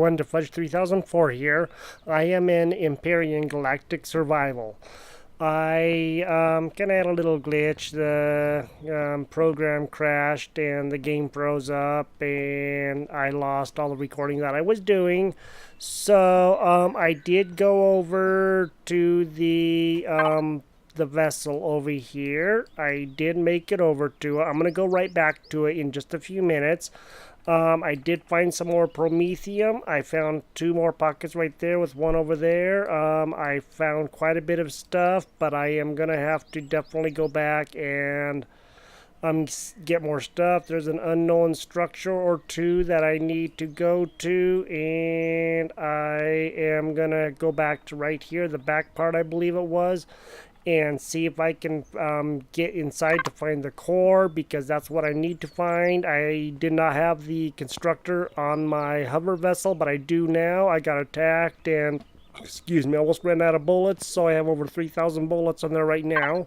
everyone to Fudge 3004 here. I am in Empyrion Galactic Survival. I kind of had a little glitch. The program crashed and the game froze up and I lost all the recording that I was doing. So I did go over to the vessel over here. I did make it over to it. I'm going to go right back to it in just a few minutes. I did find some more promethium. I found 2 more pockets right there with 1 over there. I found quite a bit of stuff, but I am going to have to definitely go back and get more stuff. There's an unknown structure or 2 that I need to go to, and I am going to go back to right here, the back part I believe it was, and see if I can get inside to find the core, because that's what I need to find. I did not have the constructor on my hover vessel, but I do now. I got attacked and, excuse me, almost ran out of bullets, so I have over 3,000 bullets on there right now.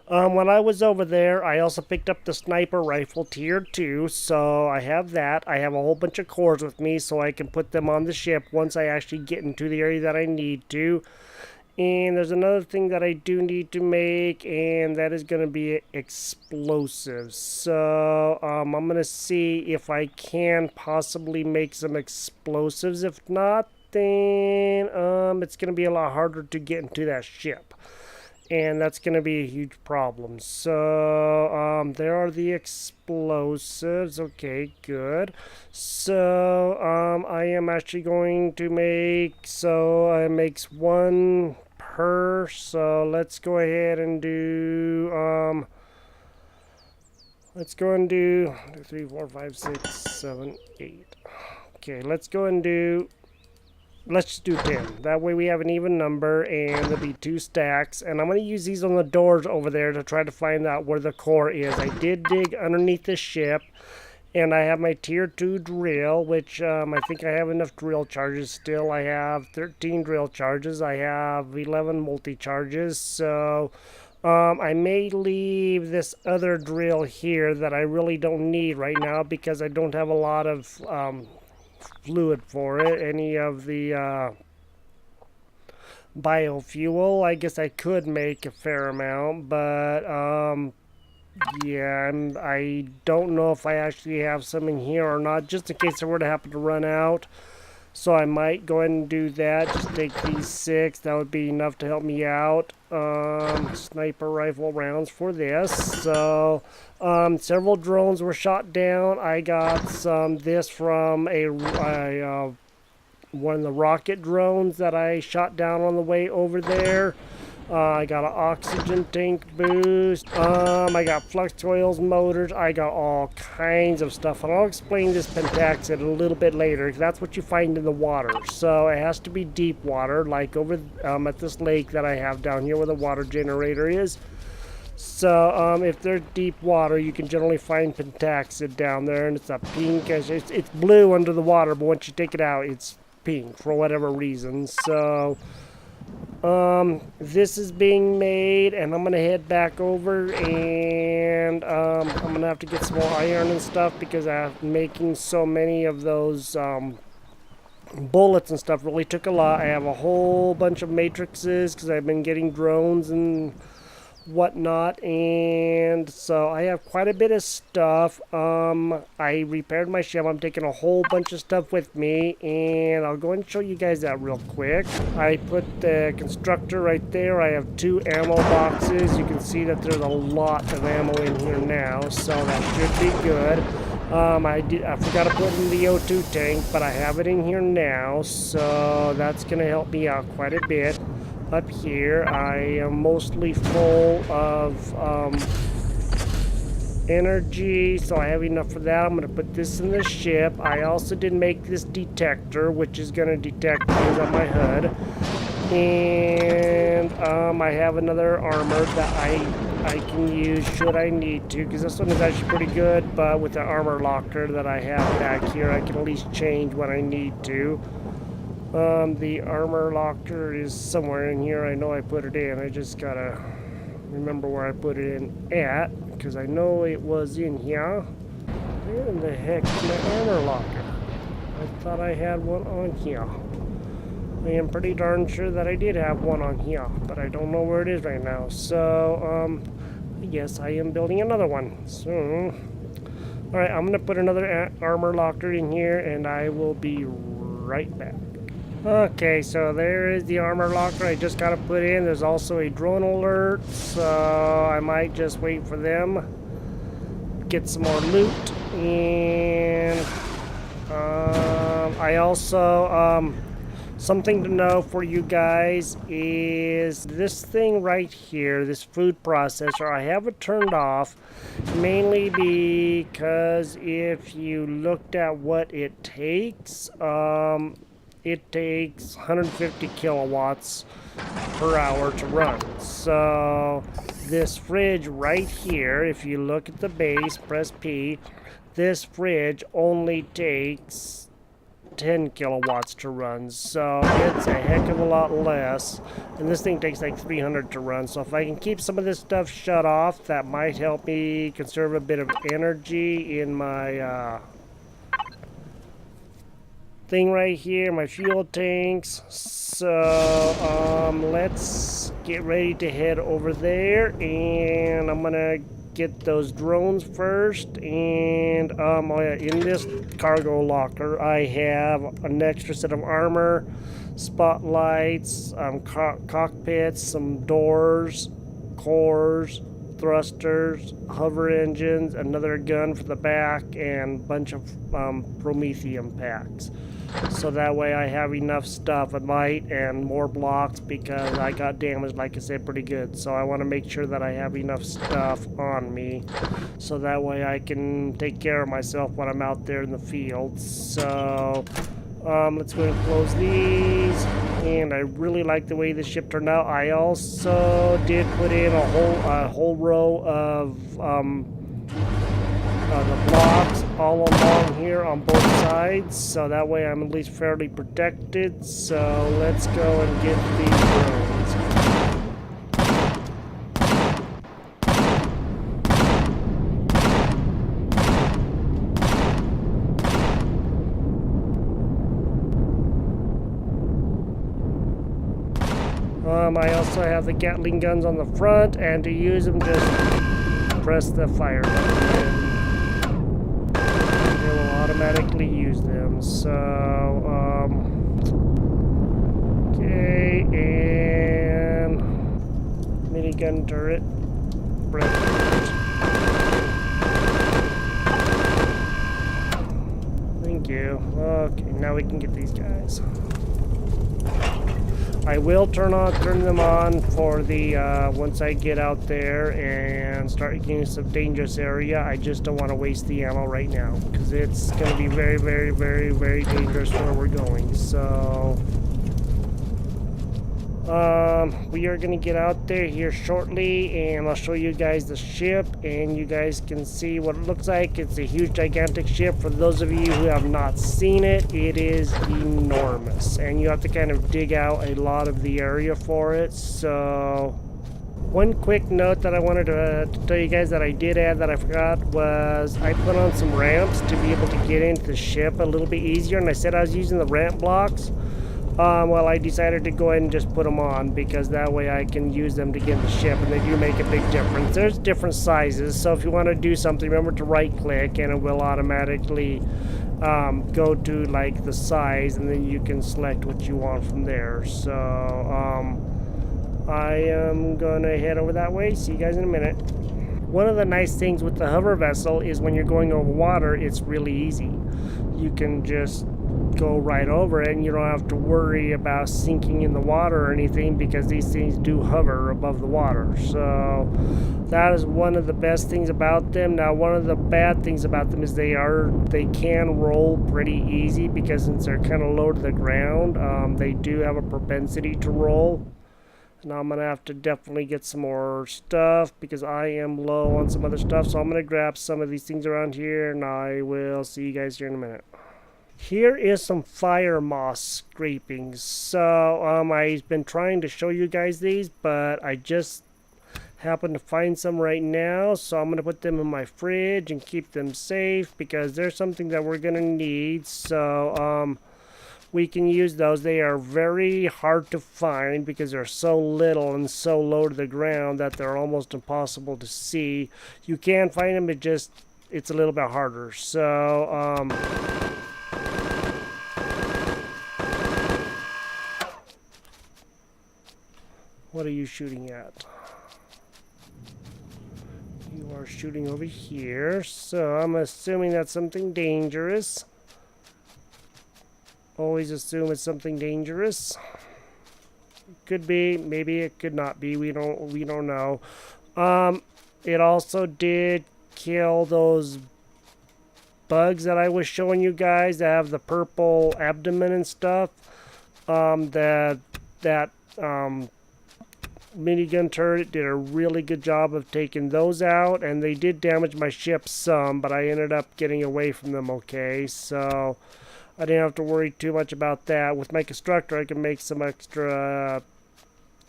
When I was over there, I also picked up the sniper rifle tier 2, so I have that. I have a whole bunch of cores with me, so I can put them on the ship once I actually get into the area that I need to. And there's another thing that I do need to make, and that is going to be explosives. So I'm going to see if I can possibly make some explosives. If not, then it's going to be a lot harder to get into that ship. And that's going to be a huge problem. So there are the explosives. Okay, good. So I am actually going to make, so it makes 1 per. So let's go ahead and do, let's go and do 2, 3, 4, 5, 6, 7, 8. Okay, let's go and do, let's just do 10. That way we have an even number, and there'll be 2 stacks. And I'm going to use these on the doors over there to try to find out where the core is. I did dig underneath the ship, and I have my tier 2 drill, which I think I have enough drill charges still. I have 13 drill charges. I have 11 multi-charges. So I may leave this other drill here that I really don't need right now, because I don't have a lot of fluid for it. Any of the biofuel, I guess I could make a fair amount, but yeah, and I don't know if I actually have some in here or not, just in case I were to happen to run out. So I might go ahead and do that. Just take these 6. That would be enough to help me out. Sniper rifle rounds for this. So several drones were shot down. I got this from one of the rocket drones that I shot down on the way over there. I got an oxygen tank boost. I got flux coils, motors. I got all kinds of stuff. And I'll explain this pentaxid a little bit later, because that's what you find in the water. So it has to be deep water, like over at this lake that I have down here where the water generator is. So if there's deep water, you can generally find pentaxid down there, and it's a pink. It's blue under the water, but once you take it out, it's pink for whatever reason. So this is being made, and I'm gonna head back over, and I'm gonna have to get some more iron and stuff, because making so many of those bullets and stuff really took a lot. I have a whole bunch of matrices because I've been getting drones and whatnot, and so I have quite a bit of stuff. I repaired my ship. I'm taking a whole bunch of stuff with me, and I'll go and show you guys that real quick. I put the constructor right there. I have 2 ammo boxes. You can see that there's a lot of ammo in here now, so that should be good. I forgot to put in the O2 tank, but I have it in here now, so that's gonna help me out quite a bit. Up here, I am mostly full of energy, so I have enough for that. I'm going to put this in the ship. I also did make this detector, which is going to detect things on my HUD. And I have another armor that I can use should I need to, because this one is actually pretty good, but with the armor locker that I have back here, I can at least change when I need to. The armor locker is somewhere in here. I know I put it in. I just gotta remember where I put it in at, because I know it was in here. Where in the heck is my armor locker? I thought I had one on here. I am pretty darn sure that I did have one on here, but I don't know where it is right now. So, yes, I am building another one. So, alright, I'm going to put another armor locker in here, and I will be right back. Okay, so there is the armor locker I just got to put in. There's also a drone alert, so I might just wait for them. Get some more loot, and I also, something to know for you guys is this thing right here, this food processor. I have it turned off mainly because if you looked at what it takes 150 kilowatts per hour to run. So this fridge right here, if you look at the base, press P, this fridge only takes 10 kilowatts to run, so it's a heck of a lot less, and this thing takes like 300 to run. So if I can keep some of this stuff shut off, that might help me conserve a bit of energy in my thing right here, my fuel tanks. So let's get ready to head over there, and I'm gonna get those drones first. And oh yeah, in this cargo locker I have an extra set of armor, spotlights, cockpits, some doors, cores, thrusters, hover engines, another gun for the back, and a bunch of promethium packs. So that way I have enough stuff at light and more blocks, because I got damaged, like I said, pretty good. So I want to make sure that I have enough stuff on me, so that way I can take care of myself when I'm out there in the field. So let's go and close these. And I really like the way this ship turned out. I also did put in a whole row of the blocks all along here on both sides, so that way I'm at least fairly protected. So let's go and get these drones. I also have the Gatling guns on the front, and to use them, just press the fire button. It will automatically use them. So, okay, and minigun turret. Thank you. Okay, now we can get these guys. I will turn them on for the once I get out there and start getting some dangerous area. I just don't want to waste the ammo right now, because it's going to be very, very, very, very dangerous where we're going. So we are going to get out there here shortly, and I'll show you guys the ship, and you guys can see what it looks like. It's a huge, gigantic ship. For those of you who have not seen it, it is enormous, and you have to kind of dig out a lot of the area for it. So one quick note that I wanted to tell you guys that I did add that I forgot was I put on some ramps to be able to get into the ship a little bit easier, and I said I was using the ramp blocks. Well, I decided to go ahead and just put them on, because that way I can use them to get in the ship, and they do make a big difference. There's different sizes, so if you want to do something, remember to right click and it will automatically go to like the size, and then you can select what you want from there. So I am gonna head over that way. See you guys in a minute. One of the nice things with the hover vessel is when you're going over water, it's really easy. You can just go right over it, and you don't have to worry about sinking in the water or anything, because these things do hover above the water. So that is one of the best things about them. Now, one of the bad things about them is they can roll pretty easy, because since they're kind of low to the ground, they do have a propensity to roll. Now I'm gonna have to definitely get some more stuff, because I am low on some other stuff. So I'm gonna grab some of these things around here, and I will see you guys here in a minute. Here is some fire moss scrapings. So I've been trying to show you guys these, but I just happen to find some right now, so I'm going to put them in my fridge and keep them safe because they're something that we're going to need. So we can use those. They are very hard to find because they're so little and so low to the ground that they're almost impossible to see. You can find them, it's a little bit harder. So what are you shooting at? You are shooting over here, so I'm assuming that's something dangerous. Always assume it's something dangerous. It could be, maybe it could not be. We don't know. It also did kill those bugs that I was showing you guys that have the purple abdomen and stuff. That minigun turret did a really good job of taking those out, and they did damage my ship some, but I ended up getting away from them okay, so I didn't have to worry too much about that. With my constructor, I can make some extra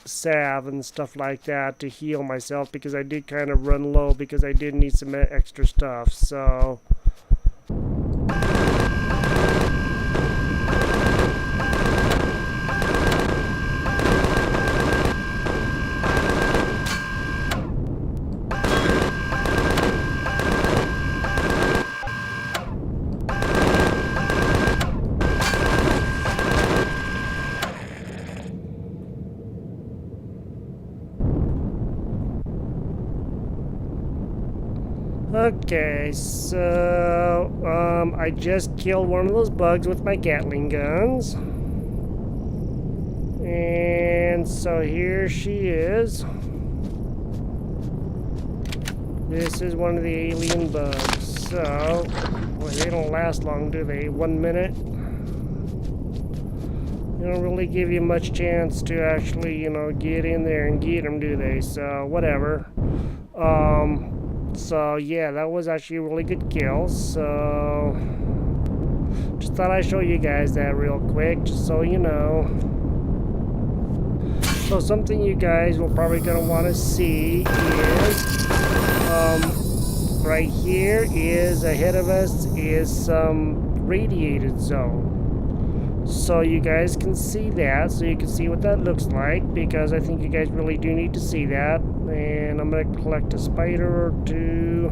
salve and stuff like that to heal myself because I did kind of run low because I did need some extra stuff, so okay, so I just killed one of those bugs with my Gatling guns. And so here she is. This is one of the alien bugs. So, boy, they don't last long, do they? 1 minute. They don't really give you much chance to actually, get in there and get them, do they? So, whatever. So yeah, that was actually a really good kill. So just thought I'd show you guys that real quick, just so you know. So something you guys will probably gonna want to see is right here is ahead of us is some radiated zone. So you guys can see that, so you can see what that looks like, because I think you guys really do need to see that. And I'm going to collect a spider or two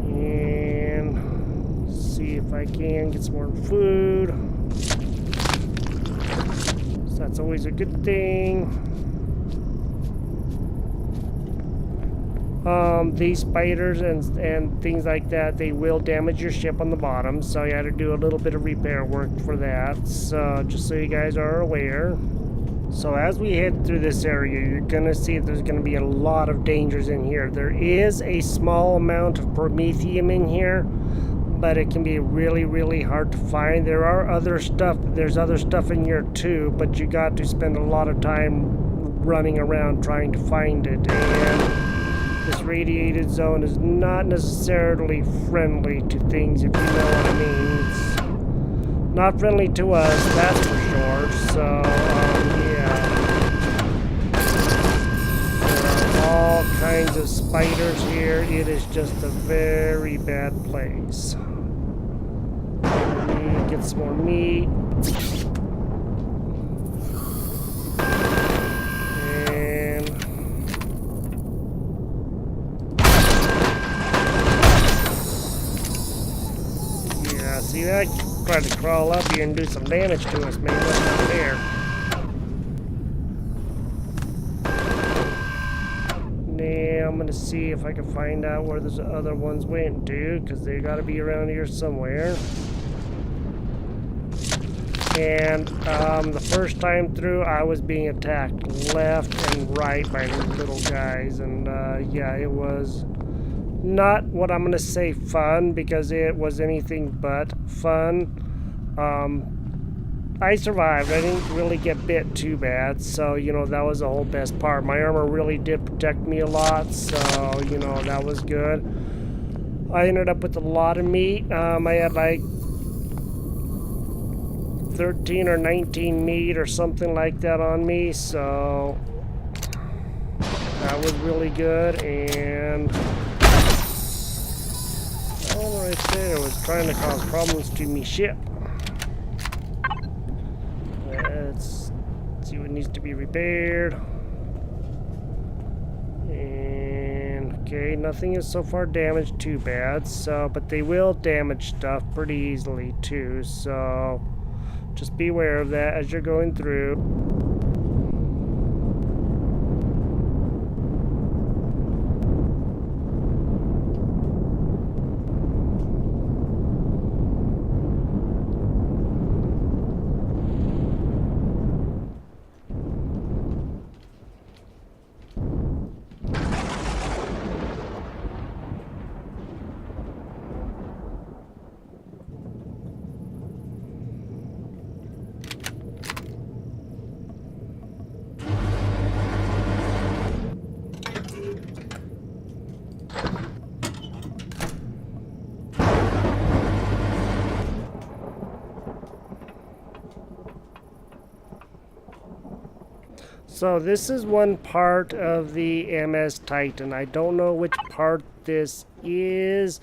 and see if I can get some more food. So that's always a good thing. These spiders and things like that, they will damage your ship on the bottom, so you have to do a little bit of repair work for that. So just so you guys are aware. So as we head through this area, you're going to see there's going to be a lot of dangers in here. There is a small amount of promethium in here, but it can be really, really hard to find. There's other stuff in here too, but you got to spend a lot of time running around trying to find it. And this radiated zone is not necessarily friendly to things, if you know what I mean. It's not friendly to us, that's for sure. So, yeah. There are all kinds of spiders here. It is just a very bad place. Let me get some more meat. See that? Tried to crawl up here and do some damage to us, man. That's not fair. Now I'm gonna see if I can find out where those other ones went to, because they gotta be around here somewhere. And the first time through, I was being attacked left and right by these little guys, and yeah, it was not what I'm gonna say fun, because it was anything but fun. I survived. I didn't really get bit too bad, so that was the whole best part. My armor really did protect me a lot, so that was good. I ended up with a lot of meat. I had like 13 or 19 meat or something like that on me, so was really good, and all right there was trying to cause problems to me ship. Let's see what needs to be repaired. And okay, nothing is so far damaged too bad, so but they will damage stuff pretty easily too, so just be aware of that as you're going through. So this is one part of the MS Titan. I don't know which part this is.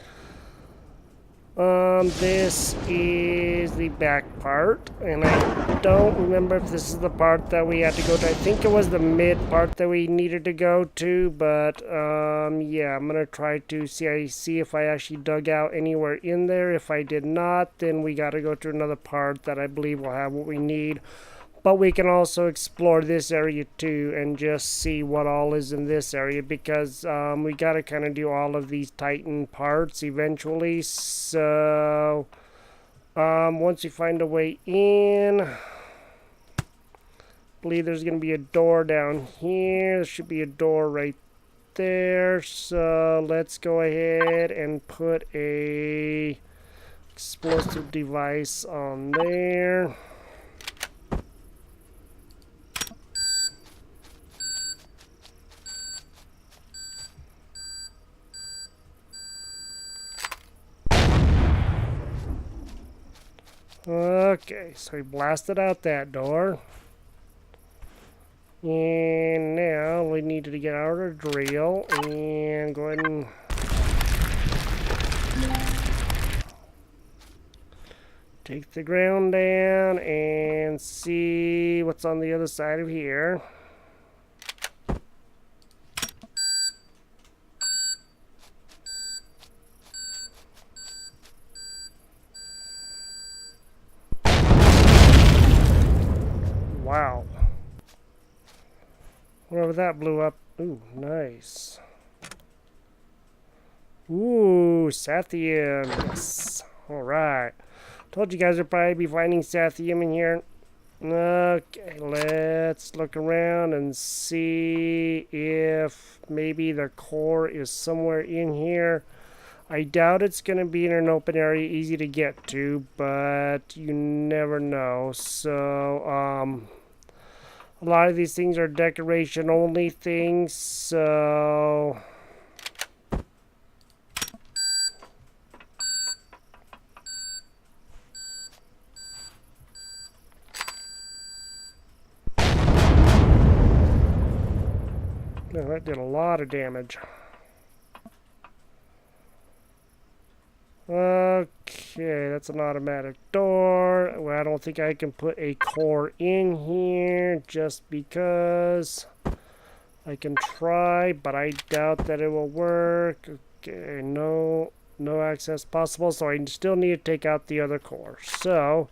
This is the back part, and I don't remember if this is the part that we had to go to. I think it was the mid part that we needed to go to, but yeah, I'm gonna try to see if I actually dug out anywhere in there. If I did not, then we gotta go to another part that I believe will have what we need. But we can also explore this area too and just see what all is in this area, because we got to kind of do all of these Titan parts eventually. So once we find a way in, I believe there's going to be a door down here. There should be a door right there. So let's go ahead and put a explosive device on there. Okay, so we blasted out that door. And now we need to get out our drill and go ahead and take the ground down and see what's on the other side of here. Wow. Whatever that blew up. Ooh, nice. Ooh, Sathium. Yes. Alright. Told you guys would probably be finding Sathium in here. Okay, let's look around and see if maybe the core is somewhere in here. I doubt it's going to be in an open area easy to get to, but you never know. So, a lot of these things are decoration only things, so no, that did a lot of damage. Okay, that's an automatic door. Well, I don't think I can put a core in here just because I can try, but I doubt that it will work. Okay, no access possible, so I still need to take out the other core. So,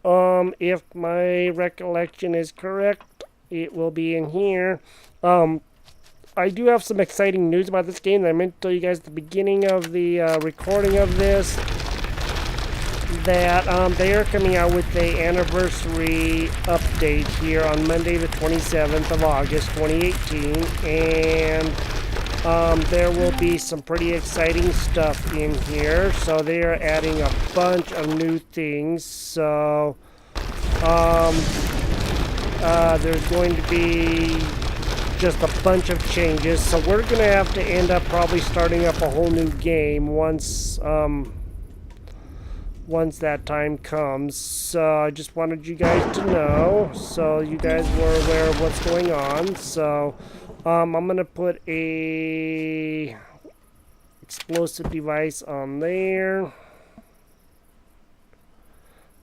if my recollection is correct, it will be in here. I do have some exciting news about this game that I meant to tell you guys at the beginning of the recording of this. That they are coming out with the anniversary update here on Monday the 27th of August 2018. And there will be some pretty exciting stuff in here. So they are adding a bunch of new things. So there's going to be just a bunch of changes, so we're gonna have to end up probably starting up a whole new game once once that time comes. So I just wanted you guys to know, so you guys were aware of what's going on. So I'm gonna put a explosive device on there.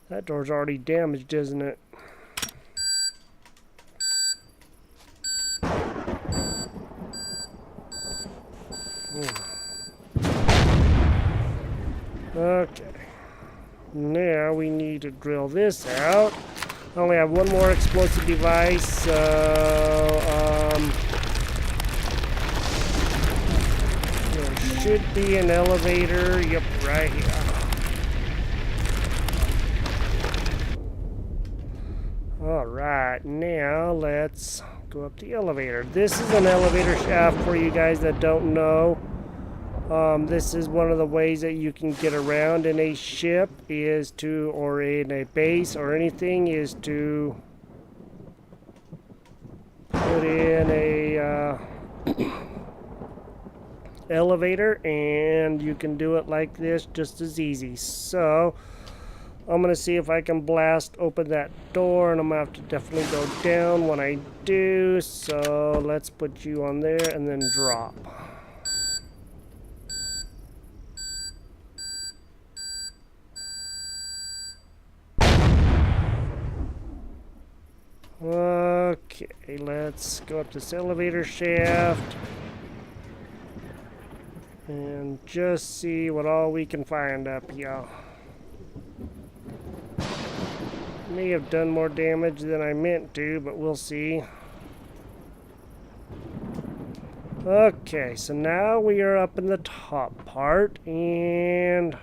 That door's already damaged, isn't it? Okay. Now we need to drill this out. I only have one more explosive device, so there should be an elevator. Yep, right here. Alright, now let's go up the elevator. This is an elevator shaft for you guys that don't know. This is one of the ways that you can get around in a ship is to, or in a base or anything, is to put in a elevator, and you can do it like this just as easy. So I'm gonna see if I can blast open that door, and I'm gonna have to definitely go down when I do. So let's put you on there and then drop. Okay, let's go up this elevator shaft and just see what all we can find up here. May have done more damage than I meant to, but we'll see. Okay, so now we are up in the top part, and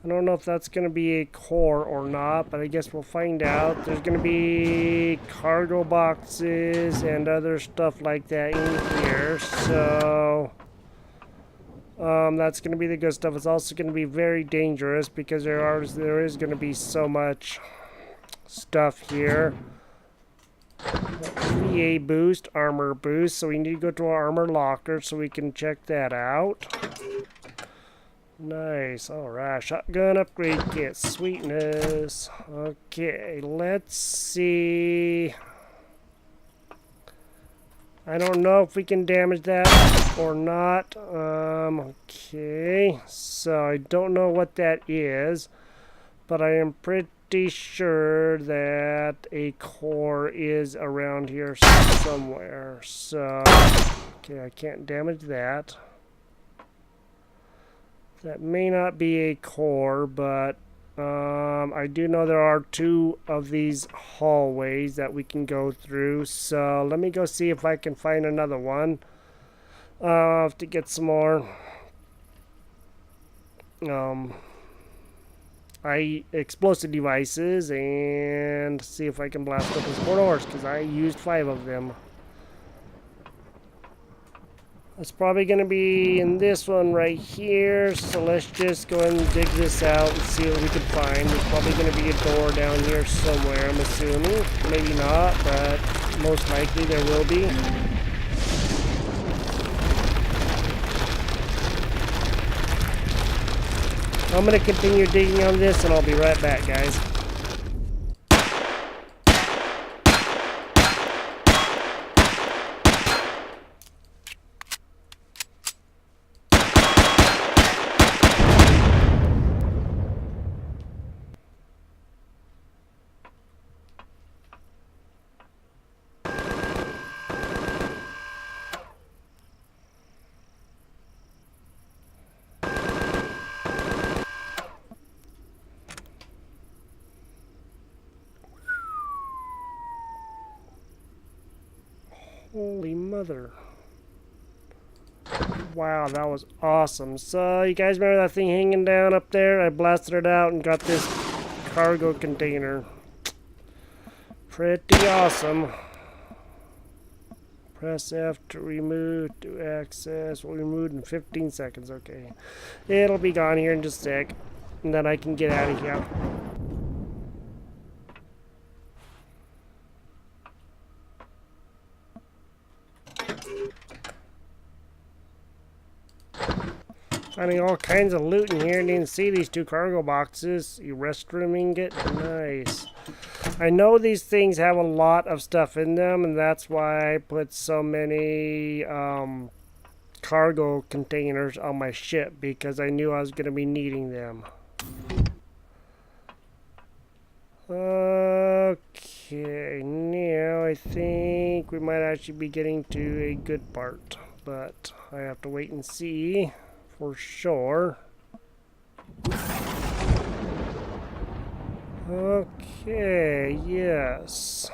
I don't know if that's going to be a core or not, but I guess we'll find out. There's going to be cargo boxes and other stuff like that in here, so that's going to be the good stuff. It's also going to be very dangerous because there is going to be so much stuff here. VA boost, armor boost, so we need to go to our armor locker so we can check that out. Nice. Alright, shotgun upgrade kit, sweetness. Okay, let's see. I don't know if we can damage that or not. Okay, so I don't know what that is, but I am pretty sure that a core is around here somewhere. So, okay, I can't damage that. That may not be a core, but I do know there are 2 of these hallways that we can go through. So let me go see if I can find another one. I'll have to get some more explosive devices and see if I can blast up these 4 doors, because I used 5 of them. It's probably going to be in this one right here, so let's just go ahead and dig this out and see what we can find. There's probably going to be a door down here somewhere, I'm assuming. Maybe not, but most likely there will be. I'm going to continue digging on this, and I'll be right back, guys. Holy mother. Wow, that was awesome. So, you guys remember that thing hanging down up there? I blasted it out and got this cargo container. Pretty awesome. Press F to remove, to access. We'll remove in 15 seconds. Okay. It'll be gone here in just a sec. And then I can get out of here. Finding all kinds of loot in here. Didn't see these 2 cargo boxes. A restroom ingot. Nice. I know these things have a lot of stuff in them, and that's why I put so many cargo containers on my ship, because I knew I was going to be needing them. Okay, now I think we might actually be getting to a good part, but I have to wait and see for sure. Okay, yes.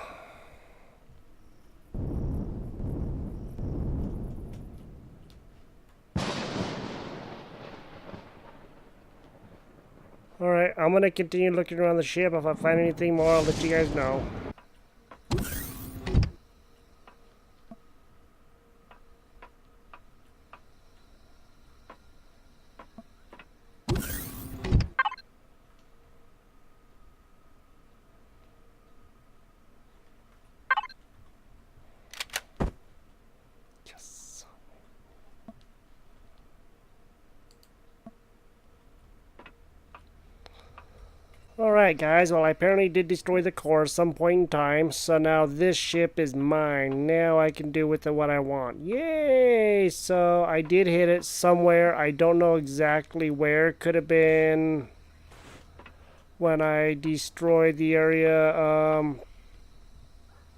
Alright, I'm gonna continue looking around the ship. If I find anything more, I'll let you guys know. Alright guys, well I apparently did destroy the core at some point in time, so now this ship is mine. Now I can do with it what I want. Yay! So I did hit it somewhere. I don't know exactly where. Could have been when I destroyed the area.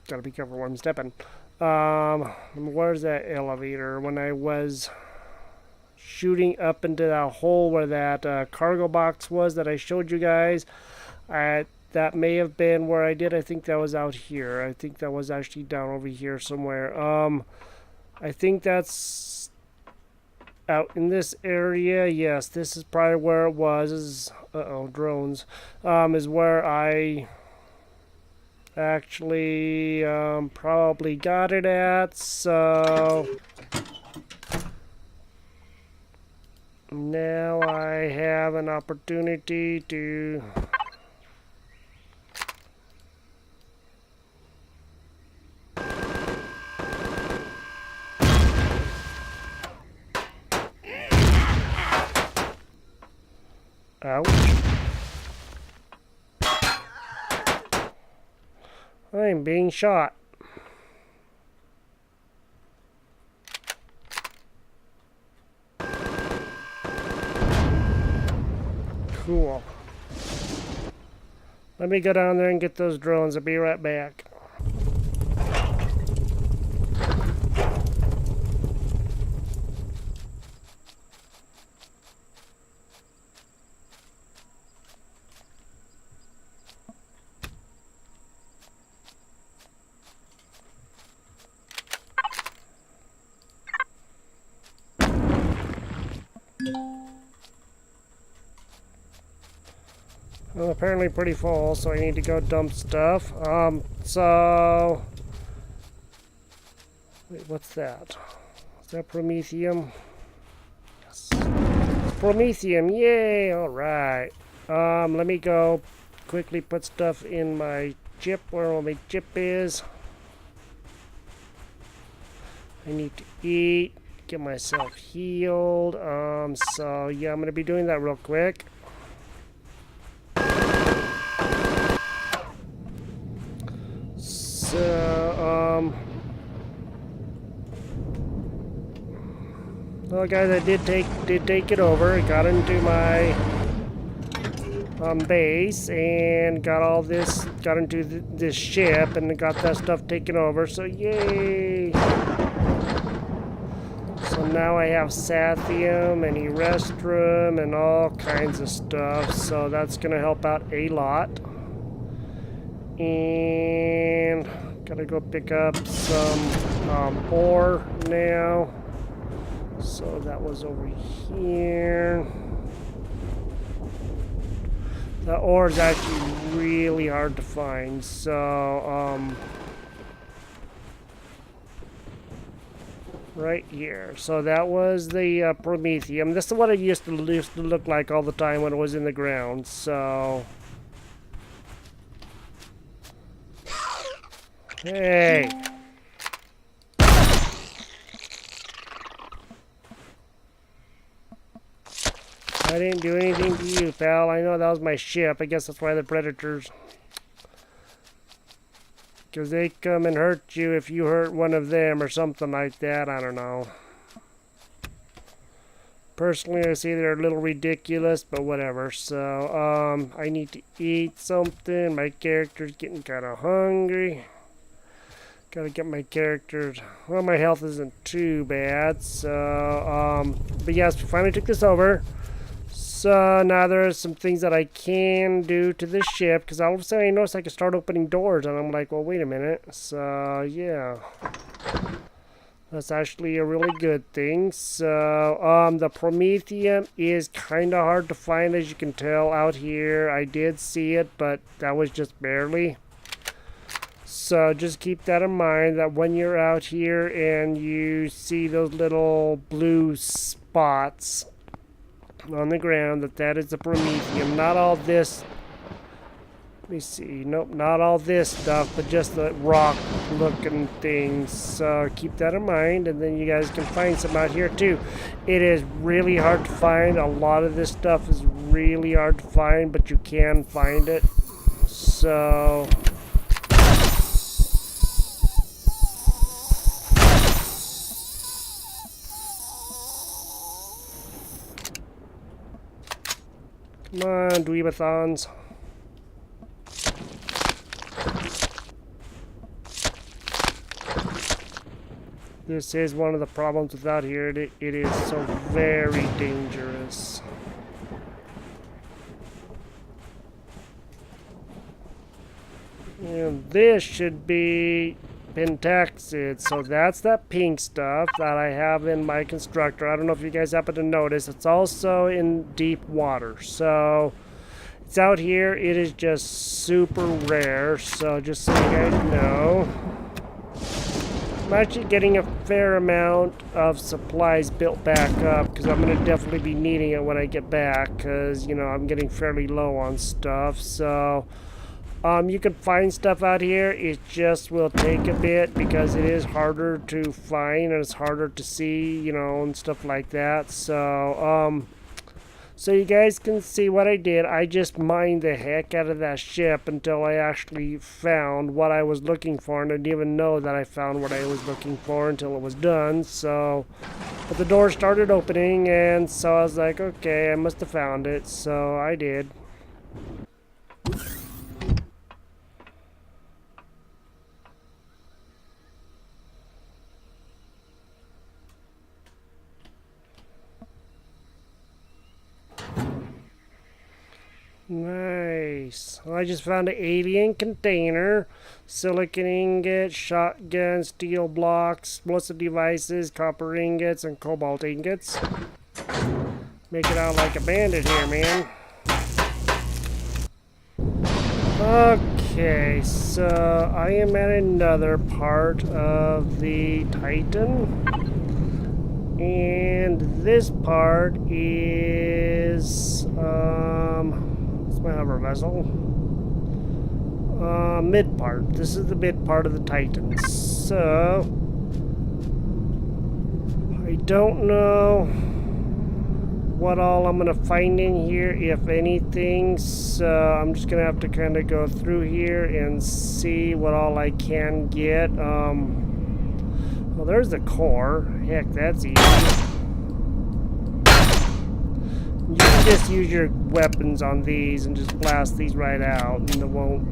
Gotta be careful where I'm stepping. Where's that elevator? When I was shooting up into that hole where that cargo box was that I showed you guys. That may have been where I did. I think that was out here. I think that was actually down over here somewhere. I think that's out in this area. Yes, this is probably where it was. Uh-oh, drones. Is where I actually probably got it at. So now I have an opportunity to ouch. I'm being shot. Cool. Let me go down there and get those drones. I'll be right back. Well, apparently pretty full, so I need to go dump stuff. So wait, what's that? Is that promethium? Yes. Promethium, yay! Alright. Let me go quickly put stuff in my chip where all my chip is. I need to eat, get myself healed. So yeah, I'm gonna be doing that real quick. So, well, guys, I did take it over. I got into my base and got all this, got into this ship and got that stuff taken over. So, yay! So now I have Sathium and Erestrum and all kinds of stuff. So that's gonna help out a lot. And gotta go pick up some ore now. So that was over here. The ore is actually really hard to find. So right here. So that was the promethium. This is what it used to look like all the time when it was in the ground. So hey. I didn't do anything to you, pal. I know that was my ship. I guess that's why they're predators. Because they come and hurt you if you hurt one of them or something like that. I don't know. Personally, I see they're a little ridiculous, but whatever. So, I need to eat something. My character's getting kind of hungry. Gotta get my characters. Well, my health isn't too bad. So, but yes, we finally took this over. So now there are some things that I can do to this ship, because all of a sudden I noticed I could start opening doors, and I'm like, well, wait a minute. So, yeah. That's actually a really good thing. So, the Promethium is kind of hard to find, as you can tell out here. I did see it, but that was just barely. So just keep that in mind, that when you're out here and you see those little blue spots on the ground, that is the Promethium. Not all this. Let me see. Nope, not all this stuff, but just the rock looking things. So keep that in mind, and then you guys can find some out here too. It is really hard to find. A lot of this stuff is really hard to find, but you can find it. So come on, dweebathons. This is one of the problems with out here. It is so very dangerous. And this should be pentaxid. So that's that pink stuff that I have in my constructor. I don't know if you guys happen to notice. It's also in deep water. So it's out here. It is just super rare. So just so you guys know, I'm actually getting a fair amount of supplies built back up, because I'm going to definitely be needing it when I get back, because, you know, I'm getting fairly low on stuff. So you can find stuff out here. It just will take a bit, because it is harder to find and it's harder to see, you know, and stuff like that. So so you guys can see what I did. I just mined the heck out of that ship until I actually found what I was looking for, and I didn't even know that I found what I was looking for until it was done. So, but the door started opening, and so I was like, okay, I must have found it. So I did. Nice. Well, I just found an alien container, silicon ingots, shotgun, steel blocks, explosive devices, copper ingots, and cobalt ingots. Make it out like a bandit here, man. Okay, so I am at another part of the Titan. And this part is, I have a vessel. Mid part. This is the mid part of the Titan. So I don't know what all I'm gonna find in here, if anything. So I'm just gonna have to kind of go through here and see what all I can get. Well, there's the core. Heck, that's easy. You can just use your weapons on these and just blast these right out, and it won't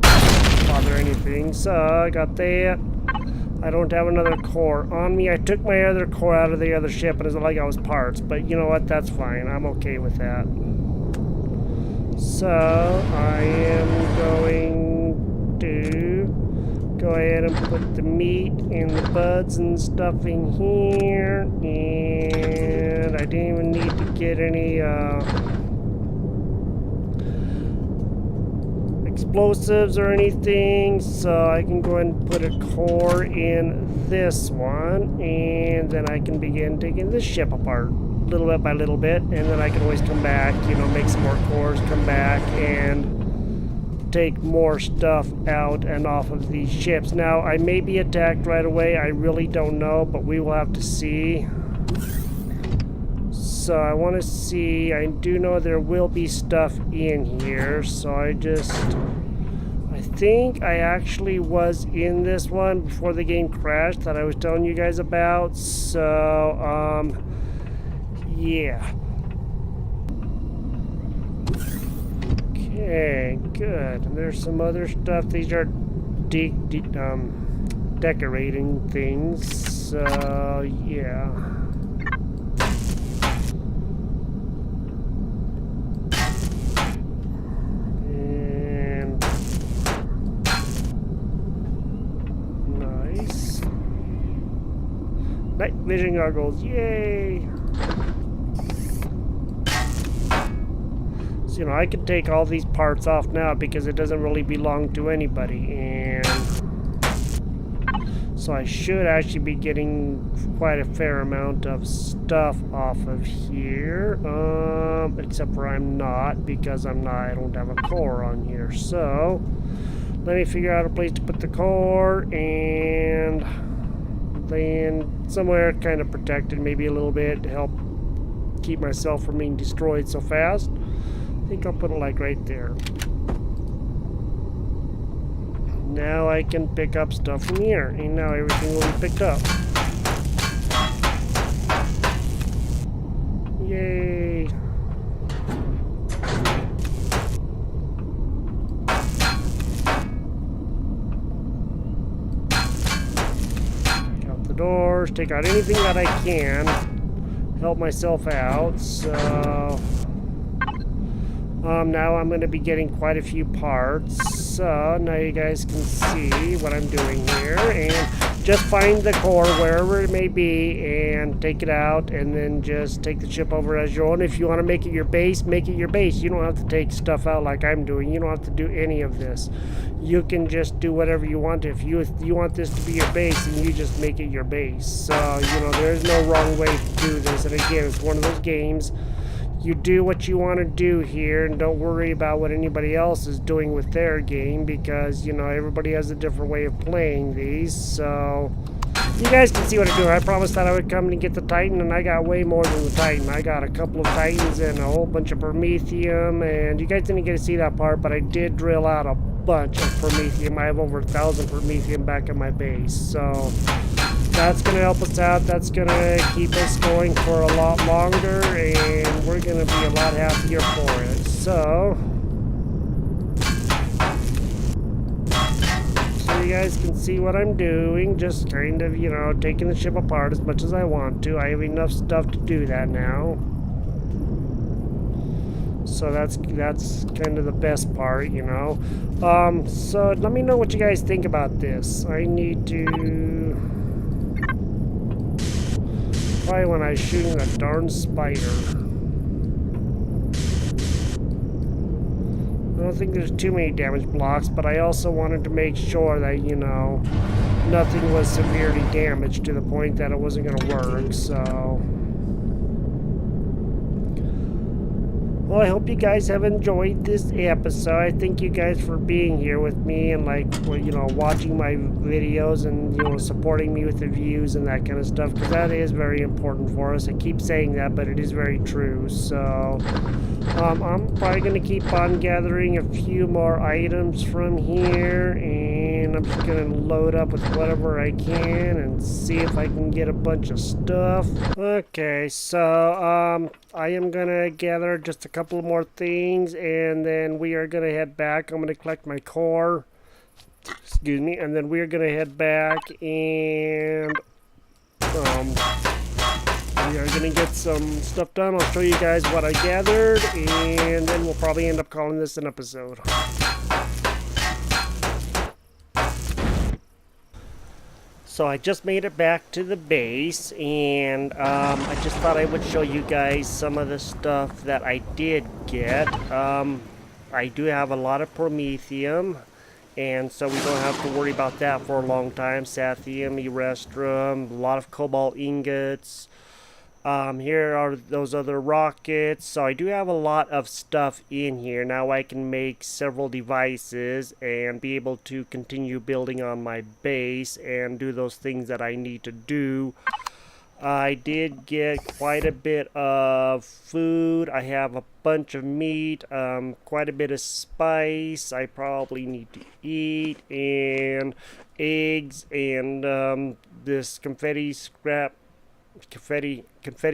bother anything. So I got that. I don't have another core on me. I took my other core out of the other ship, and it's not like I was parts, but you know what? That's fine. I'm okay with that. So I am going to go ahead and put the meat and the buds and stuff in here, and I didn't even need to get any explosives or anything, so I can go ahead and put a core in this one, and then I can begin taking this ship apart little bit by little bit, and then I can always come back, you know, make some more cores, come back and take more stuff out and off of these ships. Now, I may be attacked right away. I really don't know, but we will have to see. So I want to see, I do know there will be stuff in here, so I think I actually was in this one before the game crashed that I was telling you guys about, so, yeah. Okay, good. And there's some other stuff. These are decorating things, so, yeah. Night vision goggles, yay! So, you know, I can take all these parts off now because it doesn't really belong to anybody, and so I should actually be getting quite a fair amount of stuff off of here, except for I'm not, because I don't have a core on here. So let me figure out a place to put the core, and then somewhere kind of protected, maybe a little bit, to help keep myself from being destroyed so fast. I think I'll put it like right there. Now I can pick up stuff from here, and now everything will be picked up. Yay! Doors, take out anything that I can, help myself out. So now I'm going to be getting quite a few parts, so now you guys can see what I'm doing here, and just find the core wherever it may be and take it out, and then just take the ship over as your own. If you want to make it your base, make it your base. You don't have to take stuff out like I'm doing. You don't have to do any of this. You can just do whatever you want. If you want this to be your base, and you just make it your base. So, you know, there's no wrong way to do this. And again, it's one of those games. You do what you want to do here, and don't worry about what anybody else is doing with their game, because, you know, everybody has a different way of playing these. So you guys can see what I'm doing. I promised that I would come and get the Titan, and I got way more than the Titan. I got a couple of Titans and a whole bunch of Promethium, and you guys didn't get to see that part, but I did drill out a bunch of Promethium. I have over 1,000 Promethium back at my base, so that's going to help us out. That's going to keep us going for a lot longer, and we're going to be a lot happier for it. So you guys can see what I'm doing, just kind of, you know, taking the ship apart as much as I want to. I have enough stuff to do that now. So that's kind of the best part, you know. So let me know what you guys think about this. I need to... Probably when I was shooting that darn spider. I don't think there's too many damage blocks, but I also wanted to make sure that, you know, nothing was severely damaged to the point that it wasn't going to work, so... Well, I hope you guys have enjoyed this episode. I thank you guys for being here with me and, like, well, you know, watching my videos and, you know, supporting me with the views and that kind of stuff, because that is very important for us. I keep saying that, but it is very true. So I'm probably going to keep on gathering a few more items from here, and I'm just going to load up with whatever I can and see if I can get a bunch of stuff. Okay, so I am going to gather just a couple more things, and then we are going to head back. I'm going to collect my core, excuse me, and then we are going to head back, and we are going to get some stuff done. I'll show you guys what I gathered, and then we'll probably end up calling this an episode. So I just made it back to the base, and I just thought I would show you guys some of the stuff that I did get. I do have a lot of Promethium, and so we don't have to worry about that for a long time. Sathium, Erestrum, a lot of Cobalt ingots. Here are those other rockets. So I do have a lot of stuff in here. Now I can make several devices and be able to continue building on my base and do those things that I need to do. I did get quite a bit of food. I have a bunch of meat, quite a bit of spice I probably need to eat, and eggs, and this confetti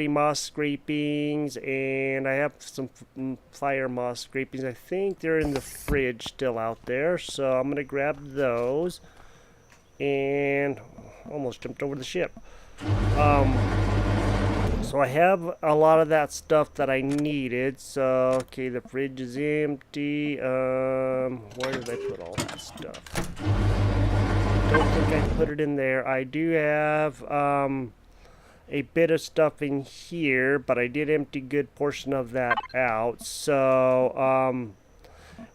moss scrapings, and I have some fire moss scrapings. I think they're in the fridge still out there, so I'm gonna grab those. And almost jumped over the ship. So I have a lot of that stuff that I needed. So okay, the fridge is empty. Where did I put all that stuff? Don't think I put it in there. I do have a bit of stuff in here, but I did empty a good portion of that out. So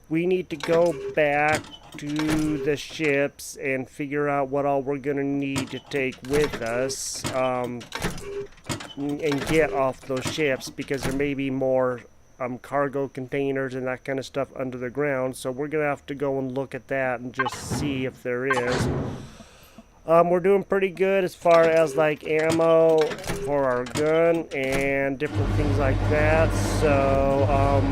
we need to go back to the ships and figure out what all we're gonna need to take with us, and get off those ships, because there may be more cargo containers and that kind of stuff under the ground. So we're gonna have to go and look at that and just see if there is. We're doing pretty good as far as like ammo for our gun and different things like that. So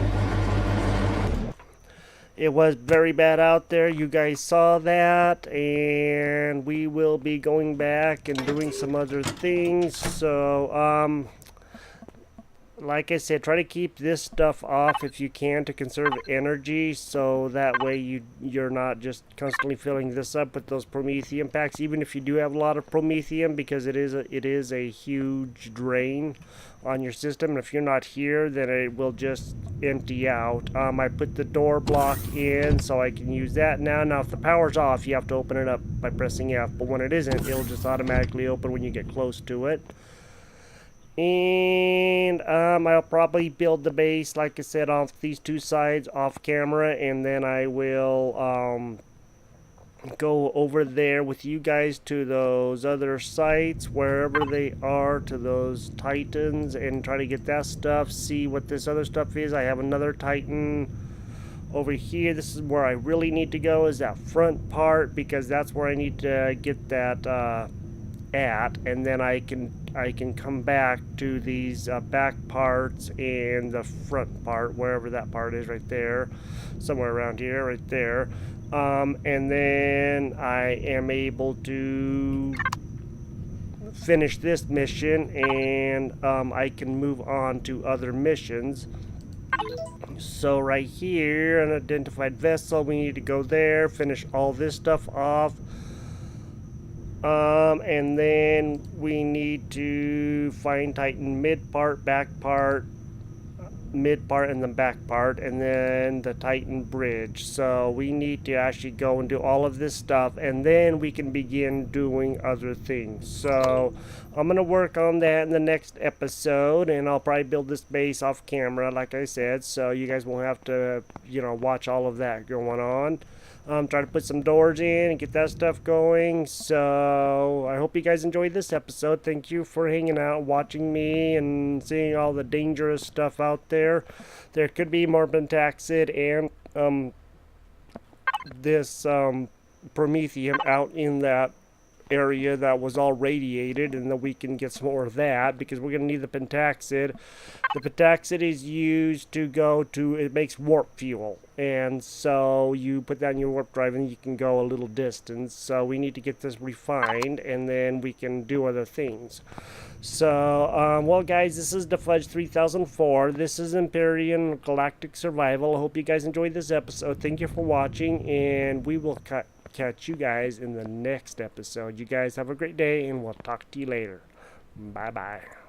it was very bad out there. You guys saw that, and we will be going back and doing some other things. So like I said, try to keep this stuff off if you can to conserve energy, so that way you're not just constantly filling this up with those promethium packs, even if you do have a lot of promethium, because it is a huge drain on your system. And if you're not here, then it will just empty out. I put the door block in so I can use that now. Now if the power's off, you have to open it up by pressing F, but when it isn't, it'll just automatically open when you get close to it. And I'll probably build the base, like I said, off these two sides off camera, and then I will go over there with you guys to those other sites, wherever they are, to those titans, and try to get that stuff, see what this other stuff is. I have another titan over here. This is where I really need to go, is that front part, because that's where I need to get that at, and then I can come back to these back parts and the front part, wherever that part is, right there, somewhere around here, right there. And then I am able to finish this mission, and I can move on to other missions. So right here, an identified vessel, we need to go there, finish all this stuff off. And then we need to find Titan mid part, back part, mid part, and the back part, and then the Titan bridge. So we need to actually go and do all of this stuff, and then we can begin doing other things. So I'm gonna work on that in the next episode, and I'll probably build this base off camera, like I said, so you guys won't have to, watch all of that going on. Try to put some doors in and get that stuff going. So I hope you guys enjoyed this episode. Thank you for hanging out, watching me, and seeing all the dangerous stuff out there. There could be more pentaxid and this promethium out in that area that was all radiated, and then we can get some more of that, because we're going to need the pentaxid. The pentaxid is used to it makes warp fuel, and so you put that in your warp drive and you can go a little distance. So we need to get this refined, and then we can do other things. So well guys, this is the Fudge 3004. This is Empyrion Galactic Survival. I hope you guys enjoyed this episode. Thank you for watching, and we will catch you guys in the next episode. You guys have a great day, and we'll talk to you later. Bye bye.